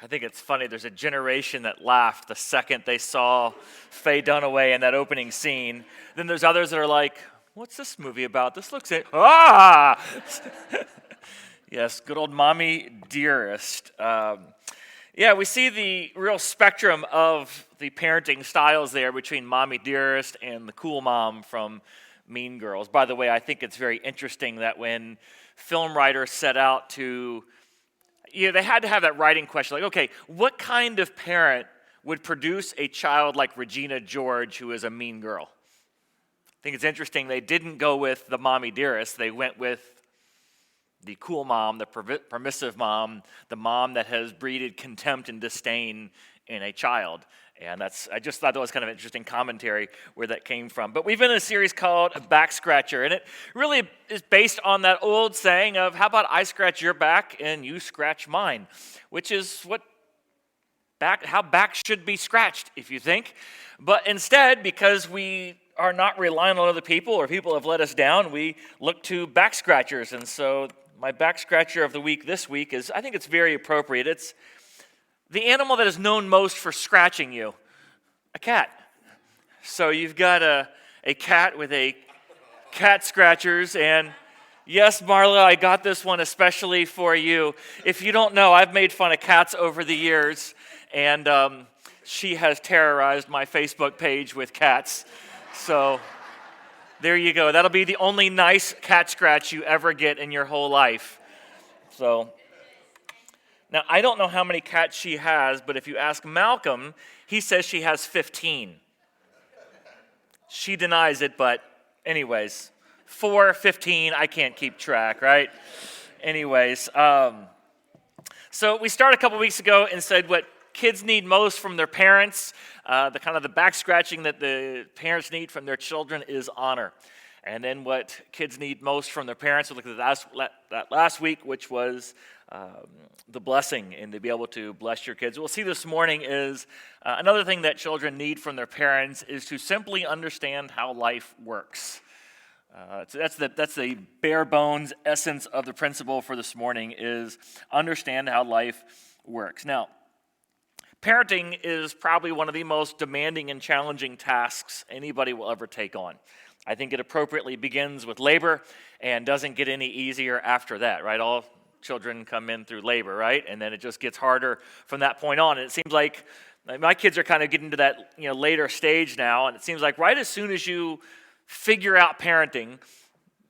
I think it's funny, there's a generation that laughed the second they saw Faye Dunaway in that opening scene. Then there's others that are like, what's this movie about? This looks like, ah! Yes, good old Mommy Dearest. We see the real spectrum of the parenting styles there between Mommy Dearest and the cool mom from Mean Girls. By the way, I think it's very interesting that when film writers set out to, they had to have that writing question, like, okay, what kind of parent would produce a child like Regina George, who is a mean girl? I think it's interesting they didn't go with the Mommy Dearest, they went with the cool mom, the permissive mom, the mom that has breeded contempt and disdain in a child. And I just thought that was kind of an interesting commentary where that came from. But we've been in a series called Backscratcher, and it really is based on that old saying of, how about I scratch your back and you scratch mine? Which is how back should be scratched, if you think. But instead, because we are not relying on other people or people have let us down, we look to backscratchers. And so my backscratcher of the week this week is, I think it's very appropriate. It's the animal that is known most for scratching you, a cat. So you've got a cat with a cat scratchers, and yes, Marla, I got this one especially for you. If you don't know, I've made fun of cats over the years, and she has terrorized my Facebook page with cats. So there you go. That'll be the only nice cat scratch you ever get in your whole life. So now, I don't know how many cats she has, but if you ask Malcolm, he says she has 15. She denies it, but anyways, 4, 15, I can't keep track, right? Anyways, so we started a couple weeks ago and said what kids need most from their parents, the back scratching that the parents need from their children is honor. And then what kids need most from their parents, we looked at that last week, which was the blessing and to be able to bless your kids. We'll see this morning is another thing that children need from their parents is to simply understand how life works. So that's the bare bones essence of the principle for this morning is understand how life works. Now, parenting is probably one of the most demanding and challenging tasks anybody will ever take on. I think it appropriately begins with labor and doesn't get any easier after that, right? All children come in through labor, right? And then it just gets harder from that point on. And it seems like my kids are kind of getting to that later stage now, and it seems like right as soon as you figure out parenting,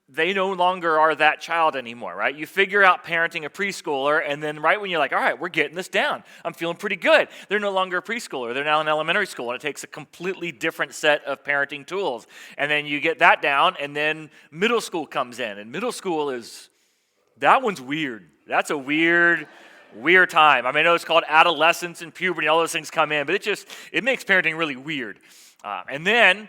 they no longer are that child anymore, right? You figure out parenting a preschooler, and then right when you're like, all right, we're getting this down. I'm feeling pretty good. They're no longer a preschooler. They're now in elementary school, and it takes a completely different set of parenting tools. And then you get that down, and then middle school comes in, and middle school that one's weird. That's a weird time. I mean, I know it's called adolescence and puberty, all those things come in, but it makes parenting really weird. And then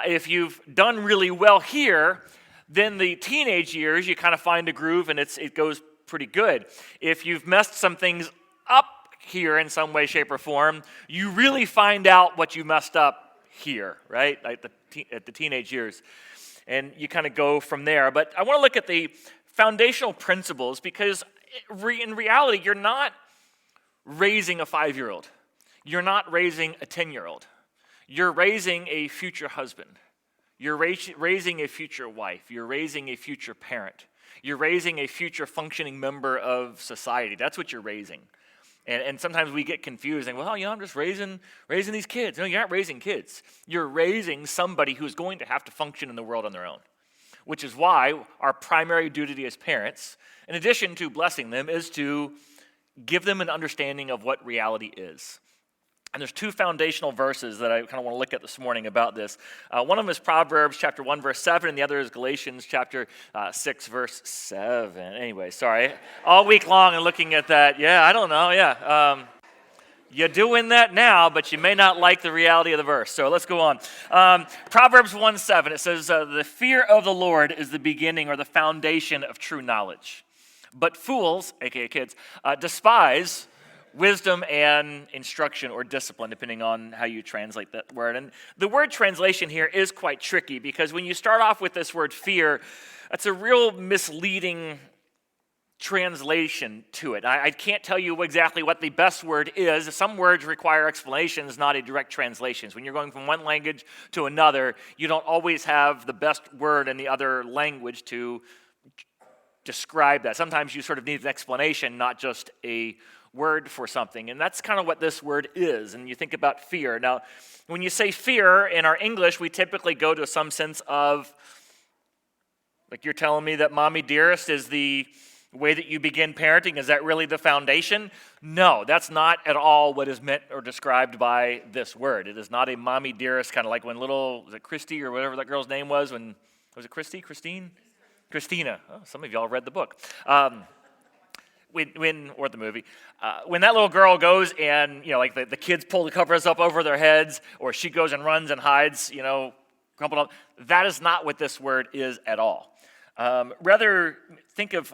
if you've done really well here, then the teenage years, you kind of find a groove and it goes pretty good. If you've messed some things up here in some way, shape, or form, you really find out what you messed up here, right? Like at the teenage years. And you kind of go from there. But I want to look at the foundational principles because in reality, you're not raising a 5-year-old. You're not raising a 10-year-old. You're raising a future husband. You're raising a future wife. You're raising a future parent. You're raising a future functioning member of society. That's what you're raising. And sometimes we get confused and, I'm just raising these kids. No, you're not raising kids. You're raising somebody who's going to have to function in the world on their own, which is why our primary duty as parents, in addition to blessing them, is to give them an understanding of what reality is. And there's 2 foundational verses that I kind of want to look at this morning about this. One of them is Proverbs chapter 1, verse 7, and the other is Galatians chapter 6, verse 7. Anyway, sorry. All week long and looking at that. Yeah, I don't know. Yeah. You're doing that now, but you may not like the reality of the verse. So let's go on. Proverbs 1:7, it says, the fear of the Lord is the beginning or the foundation of true knowledge. But fools, aka kids, despise wisdom and instruction or discipline, depending on how you translate that word. And the word translation here is quite tricky because when you start off with this word fear, that's a real misleading translation to it. I can't tell you exactly what the best word is. Some words require explanations, not a direct translations. When you're going from one language to another, you don't always have the best word in the other language to describe that. Sometimes you sort of need an explanation, not just a word for something. And that's kind of what this word is. And you think about fear. Now, when you say fear in our English, we typically go to some sense of, like you're telling me that mommy dearest is the way that you begin parenting. Is that really the foundation? No, that's not at all what is meant or described by this word. It is not a mommy dearest, kind of like when was it Christy or whatever that girl's name was? Was it Christy? Christine? Christina. Oh, some of y'all read the book. Or the movie, when that little girl goes and, like the kids pull the covers up over their heads, or she goes and runs and hides, crumpled up, that is not what this word is at all. Rather, think of,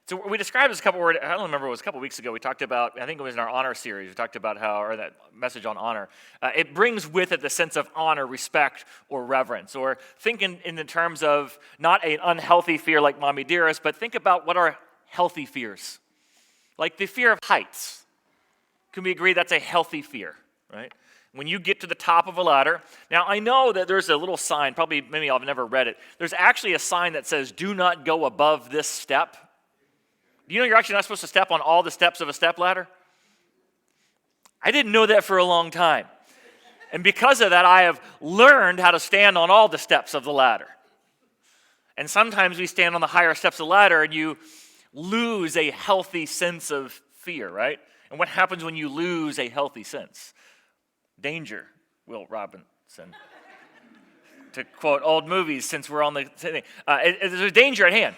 so we described this couple words, I don't remember, it was a couple weeks ago, we talked about, I think it was in our honor series, we talked about or that message on honor. It brings with it the sense of honor, respect, or reverence, or think in the terms of not an unhealthy fear like mommy dearest, but think about what are healthy fears, like the fear of heights. Can we agree that's a healthy fear, right? When you get to the top of a ladder. Now, I know that there's a little sign, maybe I've never read it. There's actually a sign that says, do not go above this step. Do you know you're actually not supposed to step on all the steps of a step ladder? I didn't know that for a long time. And because of that, I have learned how to stand on all the steps of the ladder. And sometimes we stand on the higher steps of the ladder and you lose a healthy sense of fear, right? And what happens when you lose a healthy sense? Danger, Will Robinson. To quote old movies, since we're on the thing. There's a danger at hand.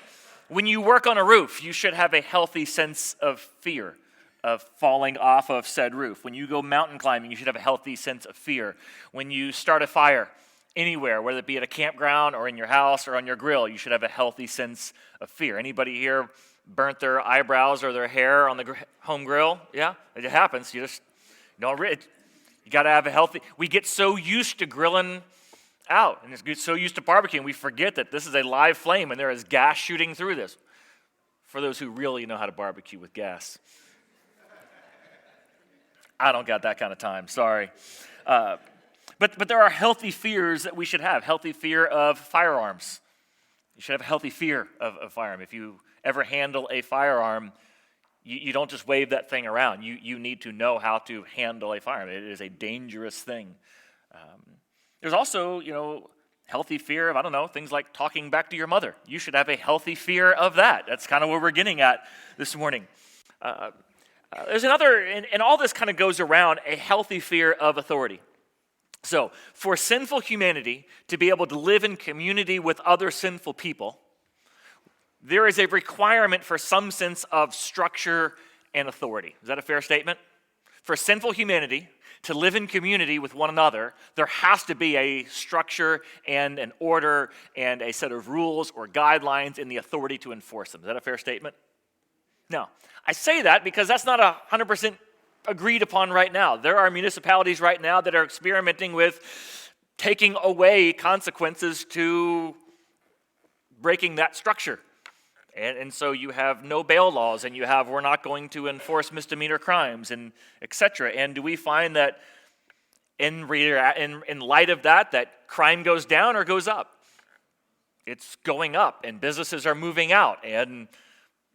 When you work on a roof, you should have a healthy sense of fear of falling off of said roof. When you go mountain climbing, you should have a healthy sense of fear. When you start a fire anywhere, whether it be at a campground or in your house or on your grill, you should have a healthy sense of fear. Anybody here burnt their eyebrows or their hair on the home grill? Yeah, it happens. You got to have a healthy. We get so used to grilling out and get so used to barbecuing, we forget that this is a live flame and there is gas shooting through this. For those who really know how to barbecue with gas, I don't got that kind of time. Sorry, but there are healthy fears that we should have. Healthy fear of firearms. You should have a healthy fear of firearm. If you ever handle a firearm, you don't just wave that thing around. You need to know how to handle a firearm. It is a dangerous thing. There's also, healthy fear of, things like talking back to your mother. You should have a healthy fear of that. That's kind of what we're getting at this morning. There's another, and all this kind of goes around a healthy fear of authority. So, for sinful humanity to be able to live in community with other sinful people, there is a requirement for some sense of structure and authority. Is that a fair statement? For sinful humanity to live in community with one another, there has to be a structure and an order and a set of rules or guidelines and the authority to enforce them. Is that a fair statement? No. I say that because that's not 100% agreed upon right now. There are municipalities right now that are experimenting with taking away consequences to breaking that structure. And so you have no bail laws, and you have we're not going to enforce misdemeanor crimes, and etc. And do we find that in light of that crime goes down or goes up? It's going up, and businesses are moving out, and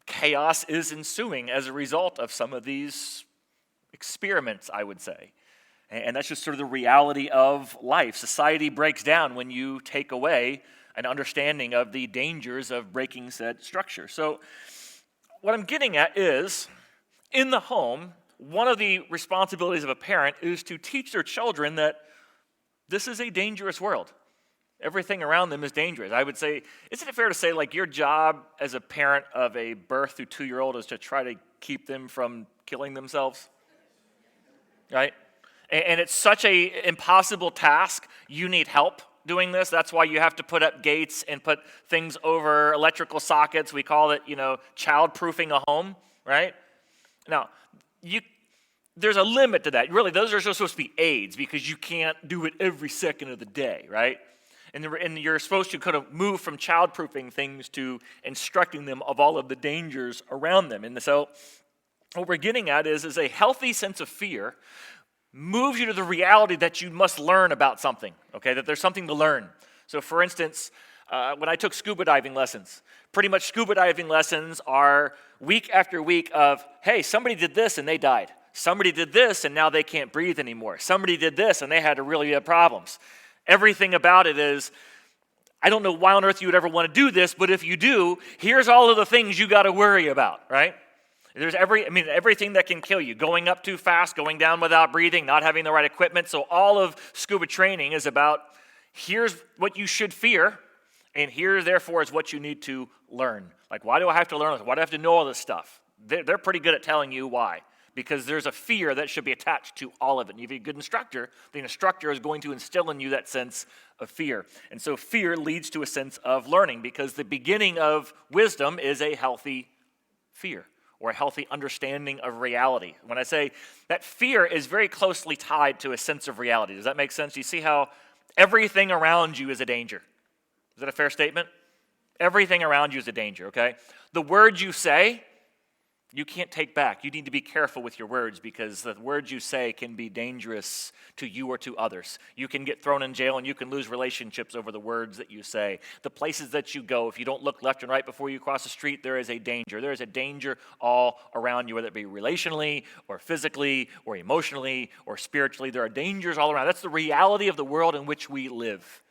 chaos is ensuing as a result of some of these experiments, I would say. And that's just sort of the reality of life. Society breaks down when you take away an understanding of the dangers of breaking said structure. So what I'm getting at is, in the home, one of the responsibilities of a parent is to teach their children that this is a dangerous world. Everything around them is dangerous. I would say, isn't it fair to say, like, your job as a parent of a birth through 2-year-old is to try to keep them from killing themselves? Right? And it's such an impossible task. You need help doing this. That's why you have to put up gates and put things over electrical sockets. We call it, child-proofing a home, right? Now, there's a limit to that. Really, those are supposed to be aids because you can't do it every second of the day, right? And you're supposed to kind of move from child-proofing things to instructing them of all of the dangers around them. And so what we're getting at is a healthy sense of fear moves you to the reality that you must learn about something, okay, that there's something to learn. So for instance, when I took scuba diving lessons, pretty much scuba diving lessons are week after week of, hey, somebody did this and they died. Somebody did this and now they can't breathe anymore. Somebody did this and they had really bad problems. Everything about it is, I don't know why on earth you would ever want to do this, but if you do, here's all of the things you got to worry about, right? There's everything that can kill you. Going up too fast, going down without breathing, not having the right equipment. So all of scuba training is about, here's what you should fear, and here, therefore, is what you need to learn. Like, why do I have to learn this? Why do I have to know all this stuff? They're pretty good at telling you why. Because there's a fear that should be attached to all of it. And if you're a good instructor, the instructor is going to instill in you that sense of fear. And so fear leads to a sense of learning, because the beginning of wisdom is a healthy fear, or a healthy understanding of reality. When I say that fear is very closely tied to a sense of reality, does that make sense? You see how everything around you is a danger. Is that a fair statement? Everything around you is a danger, okay? The words you say, you can't take back. You need to be careful with your words, because the words you say can be dangerous to you or to others. You can get thrown in jail and you can lose relationships over the words that you say. The places that you go, if you don't look left and right before you cross the street, there is a danger. There is a danger all around you, whether it be relationally or physically or emotionally or spiritually. There are dangers all around. That's the reality of the world in which we live.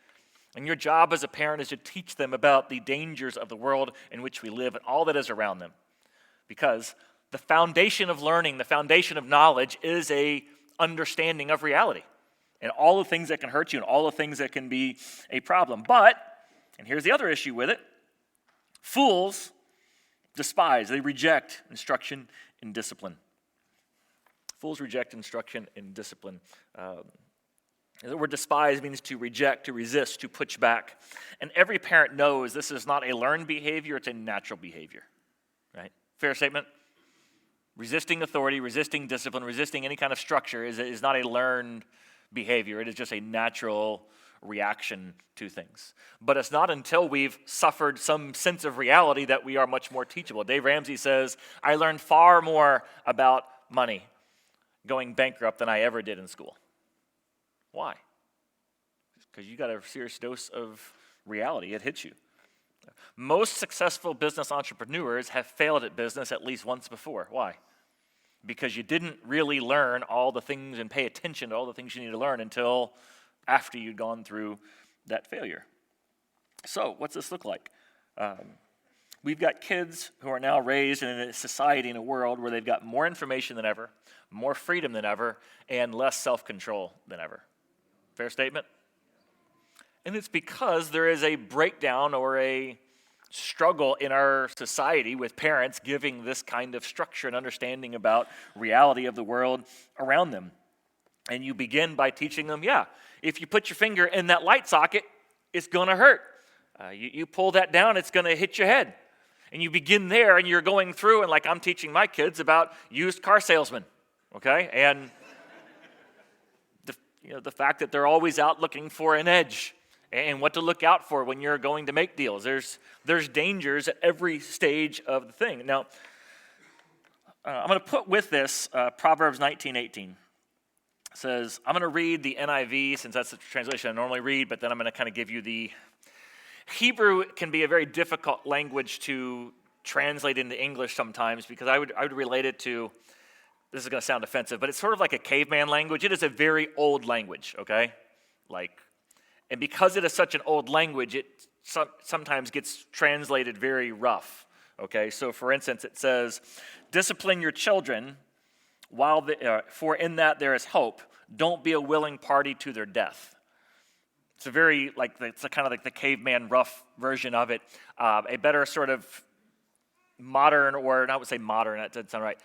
And your job as a parent is to teach them about the dangers of the world in which we live and all that is around them. Because the foundation of learning, the foundation of knowledge is a understanding of reality and all the things that can hurt you and all the things that can be a problem. But, and here's the other issue with it, fools despise, they reject instruction and discipline. Fools reject instruction and discipline. The word despise means to reject, to resist, to push back. And every parent knows this is not a learned behavior, it's a natural behavior, right? Fair statement? Resisting authority, resisting discipline, resisting any kind of structure is not a learned behavior. It is just a natural reaction to things. But it's not until we've suffered some sense of reality that we are much more teachable. Dave Ramsey says, I learned far more about money going bankrupt than I ever did in school. Why? Because you got a serious dose of reality. It hits you. Most successful business entrepreneurs have failed at business at least once before. Why? Because you didn't really learn all the things and pay attention to all the things you need to learn until after you'd gone through that failure. So, what's this look like? We've got kids who are now raised in a society, in a world where they've got more information than ever, more freedom than ever, and less self-control than ever. Fair statement? And it's because there is a breakdown or a struggle in our society with parents giving this kind of structure and understanding about reality of the world around them. And you begin by teaching them, if you put your finger in that light socket, it's going to hurt. You pull that down, it's going to hit your head. And you begin there, and you're going through, and like I'm teaching my kids about used car salesmen, okay? And the fact that they're always out looking for an edge and what to look out for when you're going to make deals. There's dangers at every stage of the thing. Now, I'm going to put with this Proverbs 19:18. It says, I'm going to read the NIV since that's the translation I normally read, but then I'm going to kind of give you the Hebrew can be a very difficult language to translate into English sometimes, because I would relate it to, this is going to sound offensive, but it's sort of like a caveman language. It is a very old language, okay? And because it is such an old language, it sometimes gets translated very rough, okay? So for instance, it says, discipline your children for in that there is hope. Don't be a willing party to their death. It's a very, it's kind of like the caveman rough version of it. A better sort of modern, or I would say modern, that doesn't sound right.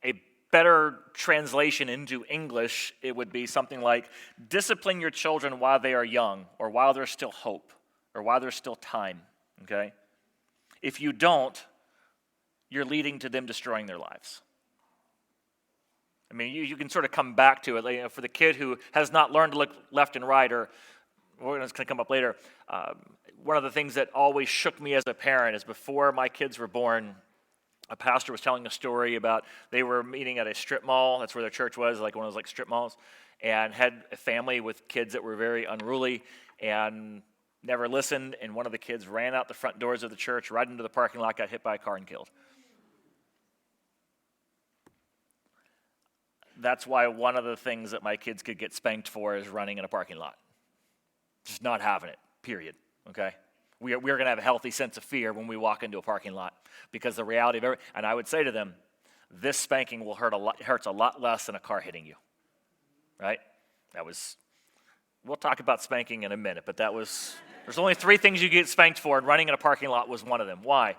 A better translation into English, it would be something like, discipline your children while they are young, or while there's still hope, or while there's still time, okay? If you don't, you're leading to them destroying their lives. I mean, you can sort of come back to it. For the kid who has not learned to look left and right, or it's going to come up later. One of the things that always shook me as a parent is before my kids were born, a pastor was telling a story about they were meeting at a strip mall. That's where their church was, like one of those like strip malls, and had a family with kids that were very unruly and never listened. And one of the kids ran out the front doors of the church, right into the parking lot, got hit by a car and killed. That's why one of the things that my kids could get spanked for is running in a parking lot. Just not having it, period, okay? We're going to have a healthy sense of fear when we walk into a parking lot because the reality of and I would say to them, this spanking will hurts a lot less than a car hitting you, right? We'll talk about spanking in a minute, but there's only 3 things you get spanked for, and running in a parking lot was one of them. Why?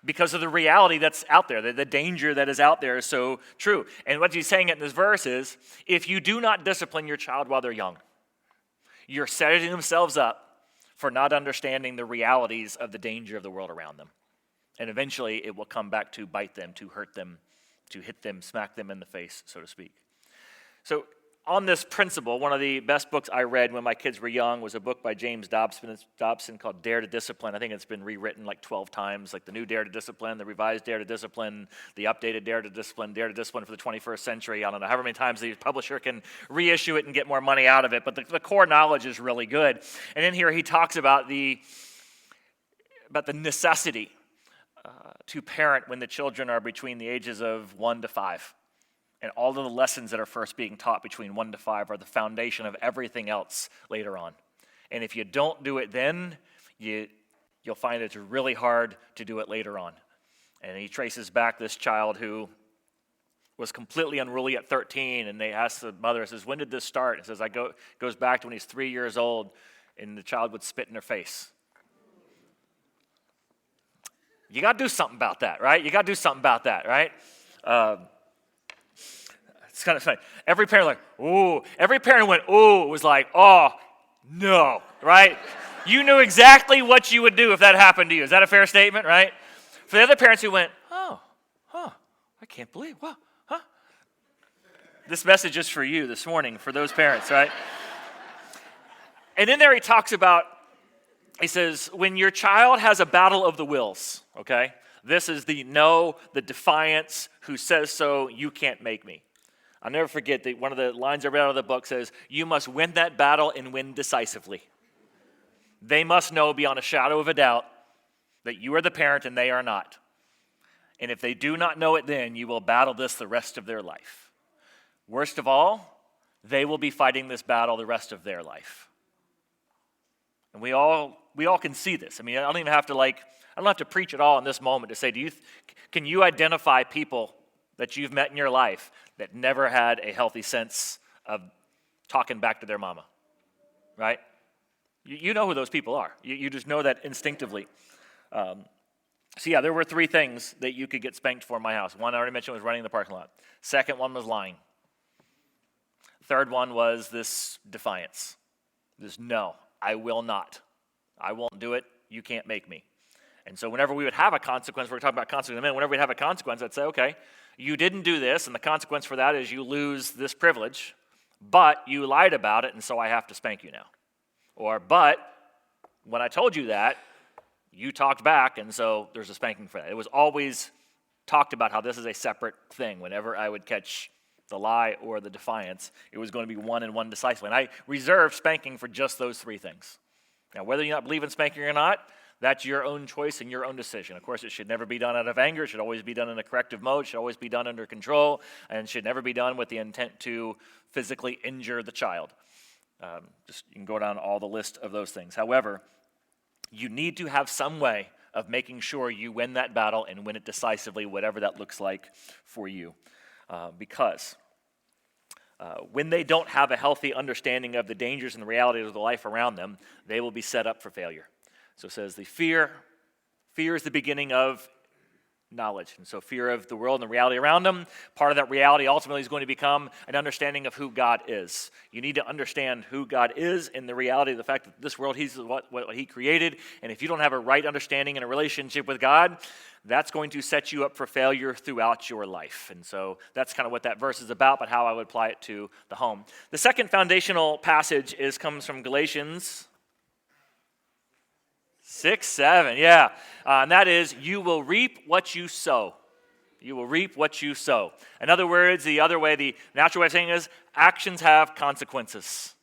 Because of the reality that's out there, the danger that is out there is so true. And what he's saying in this verse is, if you do not discipline your child while they're young, you're setting themselves up for not understanding the realities of the danger of the world around them. And eventually it will come back to bite them, to hurt them, to hit them, smack them in the face, so to speak. So on this principle, one of the best books I read when my kids were young was a book by James Dobson called Dare to Discipline. I think it's been rewritten like 12 times, like the new Dare to Discipline, the revised Dare to Discipline, the updated Dare to Discipline for the 21st century. I don't know how many times the publisher can reissue it and get more money out of it, but the core knowledge is really good. And in here he talks about the necessity to parent when the children are between the ages of 1 to 5. And all of the lessons that are first being taught between 1 to 5 are the foundation of everything else later on. And if you don't do it then, you'll find it's really hard to do it later on. And he traces back this child who was completely unruly at 13, and they asked the mother, says, when did this start? It says, goes back to when he's 3 years old, and the child would spit in her face. You got to do something about that, right? It's kind of funny. Every parent ooh. Every parent went, ooh. It was like, oh, no, right? You knew exactly what you would do if that happened to you. Is that a fair statement, right? For the other parents who went, I can't believe, wow, huh? This message is for you this morning, for those parents, right? And in there he talks about, he says, when your child has a battle of the wills, okay? This is the no, the defiance, who says so, you can't make me. I'll never forget that one of the lines I read out of the book says, you must win that battle and win decisively. They must know beyond a shadow of a doubt that you are the parent and they are not. And if they do not know it then, you will battle this the rest of their life. Worst of all, they will be fighting this battle the rest of their life. And we all can see this. I mean, I don't have to preach at all in this moment to say, can you identify people that you've met in your life that never had a healthy sense of talking back to their mama, right? You know who those people are. You just know that instinctively. There were 3 things that you could get spanked for in my house. One I already mentioned was running in the parking lot. Second one was lying. Third one was this defiance. This no, I will not. I won't do it. You can't make me. And so whenever we would have a consequence, we're talking about consequence in a minute, whenever we'd have a consequence, I'd say, okay, you didn't do this, and the consequence for that is you lose this privilege, but you lied about it, and so I have to spank you now. Or, but when I told you that, you talked back, and so there's a spanking for that. It was always talked about how this is a separate thing. Whenever I would catch the lie or the defiance, it was going to be one and one decisively. And I reserved spanking for just those 3 things. Now, whether you not believe in spanking or not, that's your own choice and your own decision. Of course, it should never be done out of anger. It should always be done in a corrective mode. It should always be done under control, and should never be done with the intent to physically injure the child. You can go down all the list of those things. However, you need to have some way of making sure you win that battle and win it decisively, whatever that looks like for you. Because when they don't have a healthy understanding of the dangers and the realities of the life around them, they will be set up for failure. So it says the fear is the beginning of knowledge. And so fear of the world and the reality around them, part of that reality ultimately is going to become an understanding of who God is. You need to understand who God is and the reality of the fact that this world, He's what He created. And if you don't have a right understanding and a relationship with God, that's going to set you up for failure throughout your life. And so that's kind of what that verse is about, but how I would apply it to the home. The second foundational passage comes from Galatians 6, 7, yeah. And that is, you will reap what you sow. You will reap what you sow. In other words, the natural way of saying is, actions have consequences.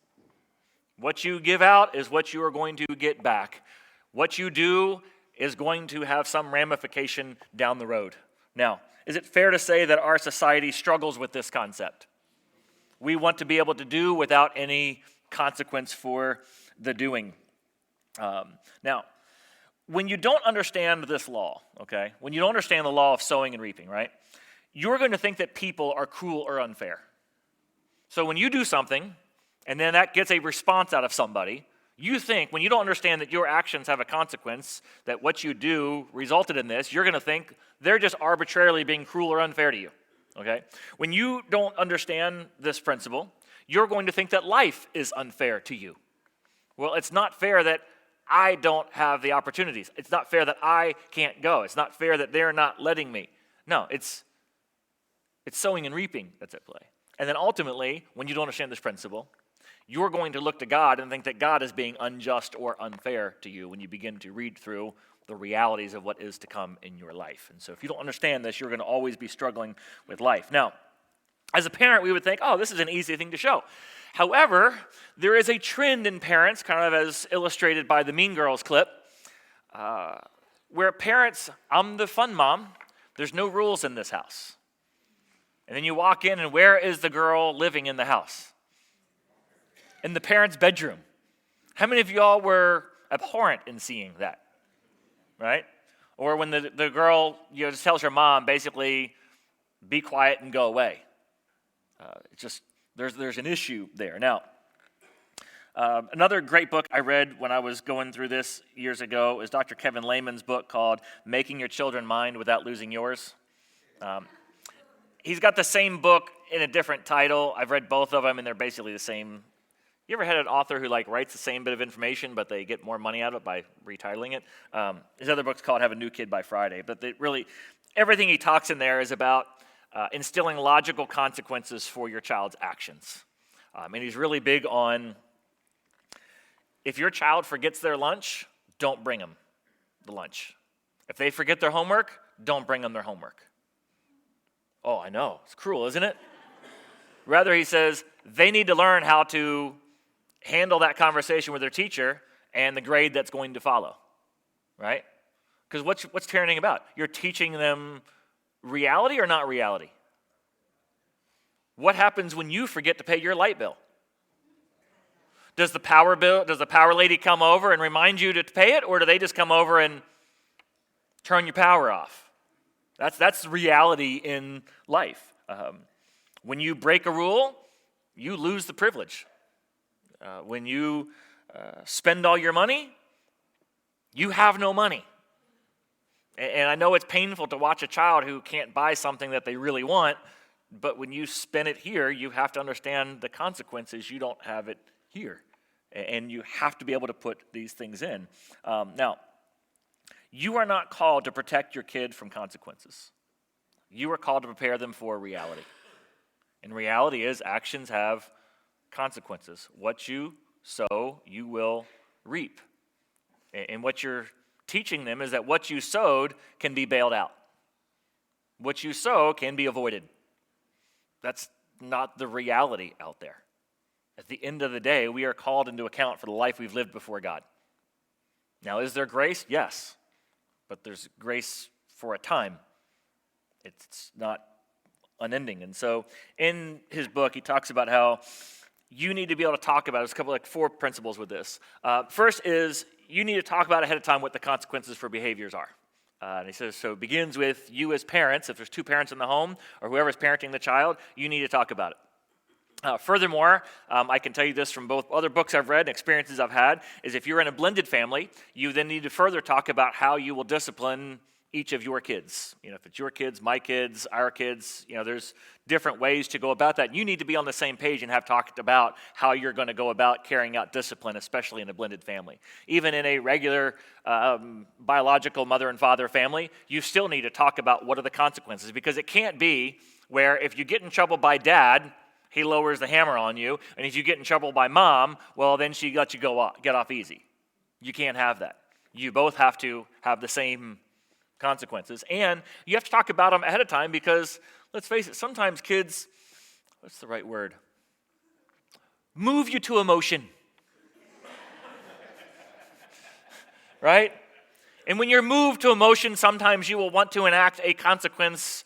What you give out is what you are going to get back. What you do is going to have some ramification down the road. Now, is it fair to say that our society struggles with this concept? We want to be able to do without any consequence for the doing. Now, when you don't understand this law, okay, when you don't understand the law of sowing and reaping, right, you're going to think that people are cruel or unfair. So when you do something, and then that gets a response out of somebody, you think, when you don't understand that your actions have a consequence, that what you do resulted in this, you're going to think they're just arbitrarily being cruel or unfair to you, okay? When you don't understand this principle, you're going to think that life is unfair to you. Well, it's not fair that I don't have the opportunities. It's not fair that I can't go. It's not fair that they're not letting me. No, it's sowing and reaping that's at play. And then ultimately, when you don't understand this principle, you're going to look to God and think that God is being unjust or unfair to you when you begin to read through the realities of what is to come in your life. And so if you don't understand this, you're going to always be struggling with life. Now, as a parent, we would think, oh, this is an easy thing to show. However, there is a trend in parents, kind of as illustrated by the Mean Girls clip, where parents, I'm the fun mom, there's no rules in this house. And then you walk in, and where is the girl living in the house? In the parents' bedroom. How many of y'all were abhorrent in seeing that? Right? Or when the girl just tells her mom, basically, be quiet and go away. There's an issue there. Now, another great book I read when I was going through this years ago is Dr. Kevin Lehman's book called Making Your Children Mind Without Losing Yours. He's got the same book in a different title. I've read both of them, and they're basically the same. You ever had an author who writes the same bit of information, but they get more money out of it by retitling it? His other book's called Have a New Kid by Friday. But everything he talks in there is about instilling logical consequences for your child's actions. And he's really big on, if your child forgets their lunch, don't bring them the lunch. If they forget their homework, don't bring them their homework. Oh, I know. It's cruel, isn't it? Rather, he says, they need to learn how to handle that conversation with their teacher and the grade that's going to follow, right? Because what's parenting about? You're teaching them reality or not reality? What happens when you forget to pay your light bill? Does the power lady come over and remind you to pay it, or do they just come over and turn your power off? That's reality in life. When you break a rule, you lose the privilege. When you spend all your money, you have no money. And I know it's painful to watch a child who can't buy something that they really want, but when you spend it here, you have to understand the consequences. You don't have it here. And you have to be able to put these things in. Now, you are not called to protect your kid from consequences. You are called to prepare them for reality. And reality is actions have consequences. What you sow, you will reap. And what you're teaching them is that what you sowed can be bailed out. What you sow can be avoided. That's not the reality out there. At the end of the day, we are called into account for the life we've lived before God. Now, is there grace? Yes. But there's grace for a time. It's not unending. And so in his book, he talks about how you need to be able to talk about, there's a couple 4 principles with this. First is you need to talk about ahead of time what the consequences for behaviors are. And he says, so it begins with you as parents. If there's 2 parents in the home or whoever's parenting the child, you need to talk about it. Furthermore, I can tell you this from both other books I've read and experiences I've had, is if you're in a blended family, you then need to further talk about how you will discipline each of your kids. If it's your kids, my kids, our kids, there's different ways to go about that. You need to be on the same page and have talked about how you're going to go about carrying out discipline, especially in a blended family. Even in a regular biological mother and father family, you still need to talk about what are the consequences, because it can't be where if you get in trouble by dad, he lowers the hammer on you, and if you get in trouble by mom, well, then she lets you get off easy. You can't have that. You both have to have the same consequences. And you have to talk about them ahead of time because, let's face it, sometimes kids, what's the right word? Move you to emotion. Right? And when you're moved to emotion, sometimes you will want to enact a consequence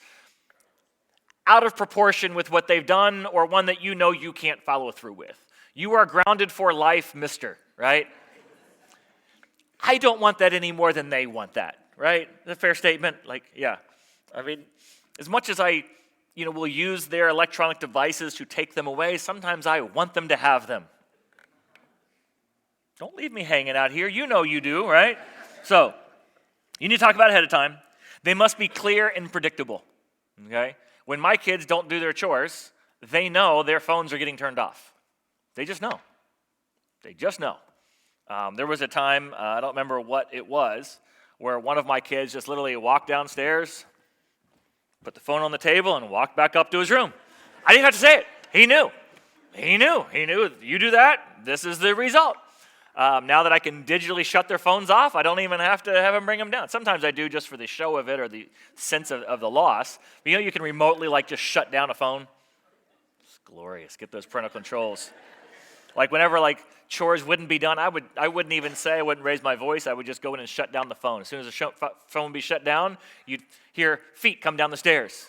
out of proportion with what they've done or one that you know you can't follow through with. You are grounded for life, mister, right? I don't want that any more than they want that, right? Is that a fair statement? Like, yeah. I mean, as much as I, will use their electronic devices to take them away, sometimes I want them to have them. Don't leave me hanging out here. You know you do, right? So, you need to talk about it ahead of time. They must be clear and predictable, okay? When my kids don't do their chores, they know their phones are getting turned off. They just know. They just know. There was a time, I don't remember what it was, where one of my kids just literally walked downstairs, put the phone on the table, and walked back up to his room. I didn't have to say it. He knew. He knew. You do that, this is the result. Now that I can digitally shut their phones off, I don't even have to have them bring them down. Sometimes I do just for the show of it or the sense of the loss. But you can remotely just shut down a phone. It's glorious. Get those parental controls. Whenever chores wouldn't be done, I wouldn't even say, I wouldn't raise my voice. I would just go in and shut down the phone. As soon as the phone would be shut down, you'd hear feet come down the stairs.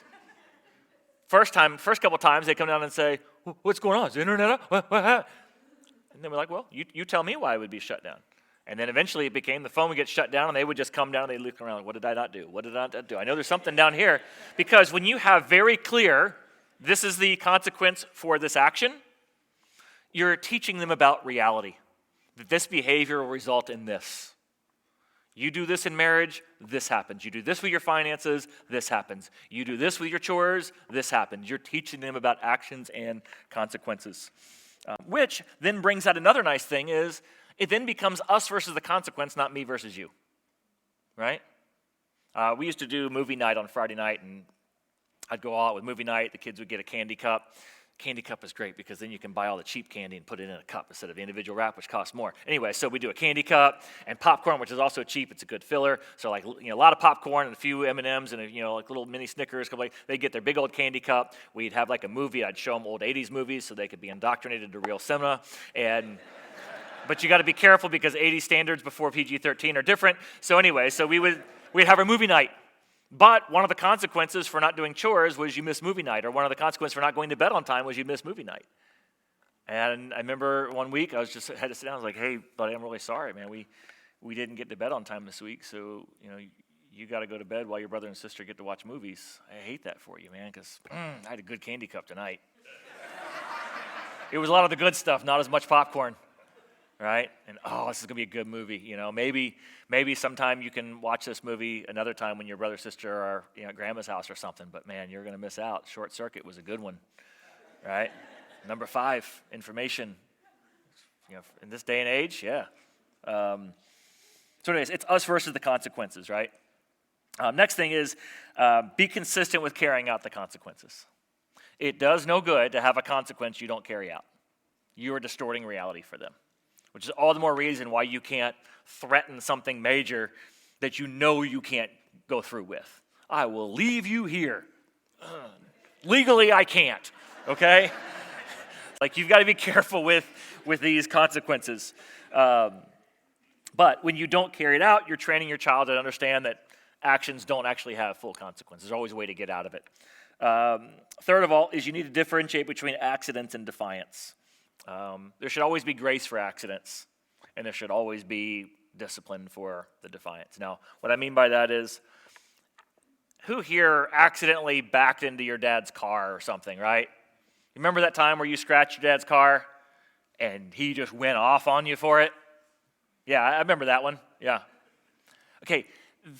First couple times, they come down and say, "What's going on? Is the internet up? What?" And then we're like, well, you tell me why it would be shut down. And then eventually it became the phone would get shut down, and they would just come down and they'd look around, what did I not do? What did I not do? I know there's something down here. Because when you have very clear, this is the consequence for this action, you're teaching them about reality. That this behavior will result in this. You do this in marriage, this happens. You do this with your finances, this happens. You do this with your chores, this happens. You're teaching them about actions and consequences. Which then brings out another nice thing is it then becomes us versus the consequence, not me versus you, right? We used to do movie night on Friday night, and I'd go all out with movie night. The kids would get a candy cup. Candy cup is great because then you can buy all the cheap candy and put it in a cup instead of the individual wrap, which costs more. Anyway, so we do a candy cup and popcorn, which is also cheap. It's a good filler. So a lot of popcorn and a few M&Ms and little mini Snickers. They get their big old candy cup. We'd have a movie. I'd show them old 80s movies so they could be indoctrinated to real cinema. But you got to be careful because 80 standards before PG-13 are different. So anyway, we'd have our movie night. But one of the consequences for not doing chores was you miss movie night, or one of the consequences for not going to bed on time was you miss movie night. And I remember one week I had to sit down. I was like, "Hey, buddy, I'm really sorry, man. We didn't get to bed on time this week, so you got to go to bed while your brother and sister get to watch movies. I hate that for you, man, because I had a good candy cup tonight. It was a lot of the good stuff, not as much popcorn." Right? And this is gonna be a good movie. Maybe sometime you can watch this movie another time when your brother, sister are at grandma's house or something. But man, you're gonna miss out. Short Circuit was a good one, right? Number 5, information. In this day and age, yeah. So anyways, it's us versus the consequences, right? Next thing is be consistent with carrying out the consequences. It does no good to have a consequence you don't carry out. You are distorting reality for them. Which is all the more reason why you can't threaten something major that you know you can't go through with. I will leave you here. Legally, I can't, okay? You've got to be careful with these consequences. But when you don't carry it out, you're training your child to understand that actions don't actually have full consequences. There's always a way to get out of it. Third of all is you need to differentiate between accidents and defiance. There should always be grace for accidents, and there should always be discipline for the defiance. Now, what I mean by that is, who here accidentally backed into your dad's car or something, right? Remember that time where you scratched your dad's car, and he just went off on you for it? Yeah, I remember that one, yeah. Okay,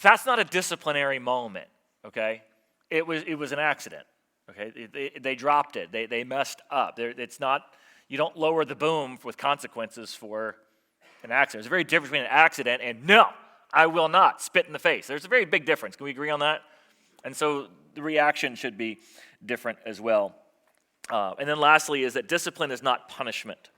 that's not a disciplinary moment, okay? It was an accident, okay? They dropped it. They messed up. It's not... You don't lower the boom with consequences for an accident. There's a very difference between an accident and, no, I will not spit in the face. There's a very big difference. Can we agree on that? And so the reaction should be different as well. And then lastly is that discipline is not punishment.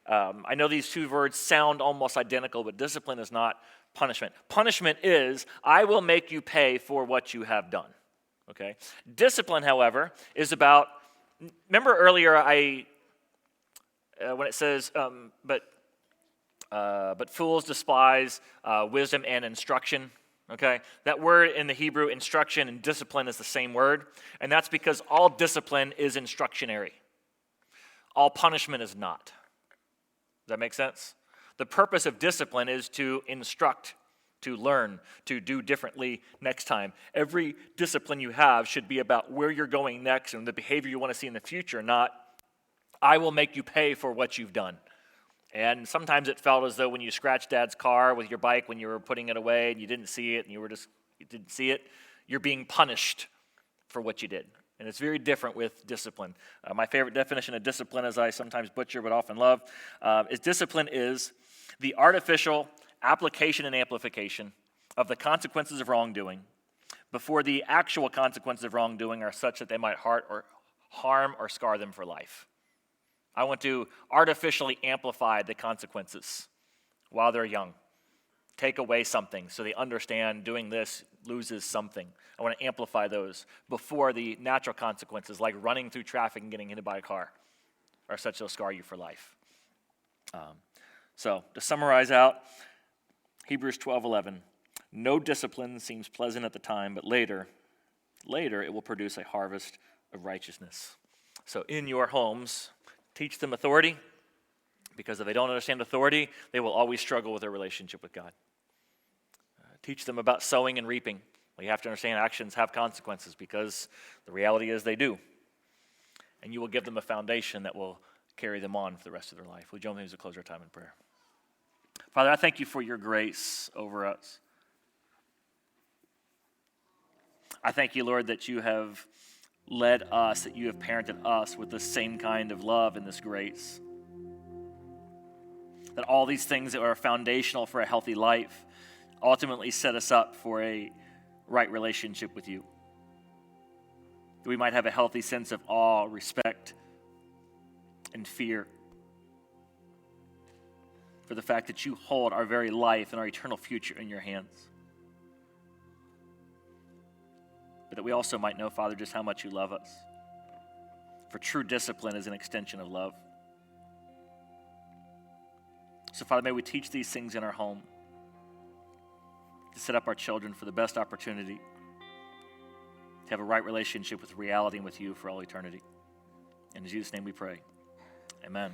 I know these two words sound almost identical, but discipline is not punishment. Punishment is, I will make you pay for what you have done. Okay? Discipline, however, is about, remember earlier when it says, but fools despise wisdom and instruction. Okay? That word in the Hebrew, instruction and discipline, is the same word. And that's because all discipline is instructionary. All punishment is not. Does that make sense? The purpose of discipline is to instruct, to learn, to do differently next time. Every discipline you have should be about where you're going next and the behavior you want to see in the future, not, I will make you pay for what you've done. And sometimes it felt as though when you scratched Dad's car with your bike when you were putting it away and you didn't see it and you didn't see it, you're being punished for what you did. And it's very different with discipline. My favorite definition of discipline, as I sometimes butcher but often love, is discipline is the artificial application and amplification of the consequences of wrongdoing before the actual consequences of wrongdoing are such that they might harm or scar them for life. I want to artificially amplify the consequences while they're young. Take away something so they understand doing this loses something. I want to amplify those before the natural consequences, like running through traffic and getting hit by a car, are such they'll scar you for life. So to summarize out, Hebrews 12:11, no discipline seems pleasant at the time, but later it will produce a harvest of righteousness. So in your homes, teach them authority, because if they don't understand authority, they will always struggle with their relationship with God. Teach them about sowing and reaping. Well, you have to understand actions have consequences, because the reality is they do. And you will give them a foundation that will carry them on for the rest of their life. Will you join me to close our time in prayer? Father, I thank you for your grace over us. I thank you, Lord, that you have led us, that you have parented us with the same kind of love and this grace. That all these things that are foundational for a healthy life ultimately set us up for a right relationship with you. That we might have a healthy sense of awe, respect, and fear for the fact that you hold our very life and our eternal future in your hands. But that we also might know, Father, just how much you love us. For true discipline is an extension of love. So, Father, may we teach these things in our home to set up our children for the best opportunity to have a right relationship with reality and with you for all eternity. In Jesus' name we pray. Amen.